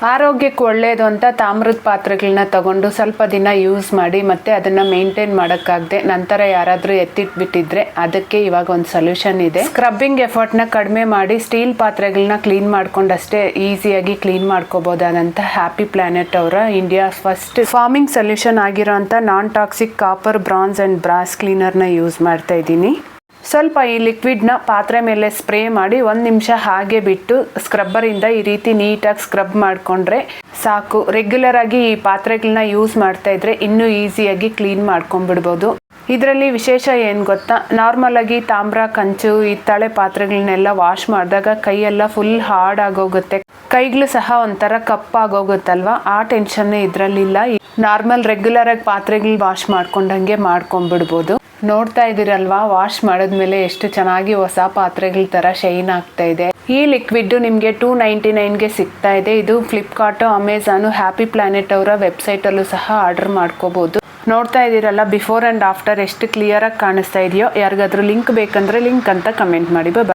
ಆರೋಗ್ಯಕ್ಕೆ ಒಳ್ಳೆಯದು ಅಂತ ತಾಮ್ರದ ಪಾತ್ರೆಗಳನ್ನ ತಗೊಂಡು ಸ್ವಲ್ಪ ದಿನ ಯೂಸ್ ಮಾಡಿ ಮತ್ತೆ ಅದನ್ನು ಮೇಂಟೈನ್ ಮಾಡೋಕ್ಕಾಗದೆ ನಂತರ ಯಾರಾದರೂ ಎತ್ತಿಟ್ಬಿಟ್ಟಿದ್ರೆ ಅದಕ್ಕೆ ಇವಾಗ ಒಂದು ಸೊಲ್ಯೂಷನ್ ಇದೆ. ಸ್ಕ್ರಬ್ಬಿಂಗ್ ಎಫರ್ಟ್ನ ಕಡಿಮೆ ಮಾಡಿ ಸ್ಟೀಲ್ ಪಾತ್ರೆಗಳನ್ನ ಕ್ಲೀನ್ ಮಾಡ್ಕೊಂಡಷ್ಟೇ ಈಸಿಯಾಗಿ ಕ್ಲೀನ್ ಮಾಡ್ಕೋಬೋದಾದಂಥ ಹ್ಯಾಪಿ ಪ್ಲಾನೆಟ್ ಅವರ ಇಂಡಿಯಾ ಫಸ್ಟ್ ಫಾರ್ಮಿಂಗ್ ಸೊಲ್ಯೂಷನ್ ಆಗಿರೋಂಥ non toxic copper bronze and brass ಕ್ಲೀನರ್ನ ಯೂಸ್ ಮಾಡ್ತಾ ಇದ್ದೀನಿ. ಸ್ವಲ್ಪ ಈ ಲಿಕ್ವಿಡ್ನ ಪಾತ್ರೆ ಮೇಲೆ ಸ್ಪ್ರೇ ಮಾಡಿ 1 ನಿಮಿಷ ಹಾಗೆ ಬಿಟ್ಟು ಸ್ಕ್ರಬ್ಬರಿಂದ ಈ ರೀತಿ ನೀಟಾಗಿ ಸ್ಕ್ರಬ್ ಮಾಡಿಕೊಂಡ್ರೆ ಸಾಕು. ರೆಗ್ಯುಲರ್ ಆಗಿ ಈ ಪಾತ್ರೆಗಳನ್ನ ಯೂಸ್ ಮಾಡ್ತಾ ಇದ್ರೆ ಇನ್ನೂ ಈಸಿಯಾಗಿ ಕ್ಲೀನ್ ಮಾಡ್ಕೊಂಡ್ಬಿಡ್ಬೋದು. ಇದರಲ್ಲಿ ವಿಶೇಷ ಏನು ಗೊತ್ತಾ, ನಾರ್ಮಲ್ ಆಗಿ ತಾಮ್ರ, ಕಂಚು, ಹಿತ್ತಾಳೆ ಪಾತ್ರೆಗಳನ್ನೆಲ್ಲ ವಾಶ್ ಮಾಡಿದಾಗ ಕೈಯೆಲ್ಲ ಫುಲ್ ಹಾರ್ಡ್ ಆಗೋಗುತ್ತೆ, ಕೈಗಳು ಸಹ ಒಂಥರ ಕಪ್ಪಾಗೋಗುತ್ತಲ್ವಾ, ಆ ಟೆನ್ಷನ್ ಇದರಲ್ಲಿಲ್ಲ. ನಾರ್ಮಲ್ ರೆಗ್ಯುಲರ್ ಆಗಿ ಪಾತ್ರೆಗಳು ವಾಶ್ ಮಾಡ್ಕೊಂಡಂಗೆ ಮಾಡ್ಕೊಂಡ್ಬಿಡ್ಬೋದು. ನೋಡ್ತಾ ಇದ್ದೀರಲ್ವಾ, ವಾಶ್ ಮಾಡಿದ್ಮೇಲೆ ಎಷ್ಟು ಚೆನ್ನಾಗಿ ಹೊಸ ಪಾತ್ರೆಗಳ ಥರ ಶೈನ್ ಆಗ್ತಾ ಇದೆ. ಈ ಲಿಕ್ವಿಡ್ ನಿಮಗೆ $299ಗೆ ಸಿಗ್ತಾ ಇದೆ. ಇದು ಫ್ಲಿಪ್ಕಾರ್ಟು, ಅಮೆಝಾನು, ಹ್ಯಾಪಿ ಪ್ಲಾನೆಟ್ ಅವರ ವೆಬ್ಸೈಟಲ್ಲೂ ಸಹ ಆರ್ಡರ್ ಮಾಡ್ಕೋಬೋದು. ನೋಡ್ತಾ ಇದ್ದೀರಲ್ಲ, ಬಿಫೋರ್ ಆ್ಯಂಡ್ ಆಫ್ಟರ್ ಎಷ್ಟು ಕ್ಲಿಯರಾಗಿ ಕಾಣಿಸ್ತಾ ಇದೆಯೋ. ಯಾರಿಗಾದ್ರೂ ಲಿಂಕ್ ಬೇಕಂದ್ರೆ ಲಿಂಕ್ ಅಂತ ಕಮೆಂಟ್ ಮಾಡಿ.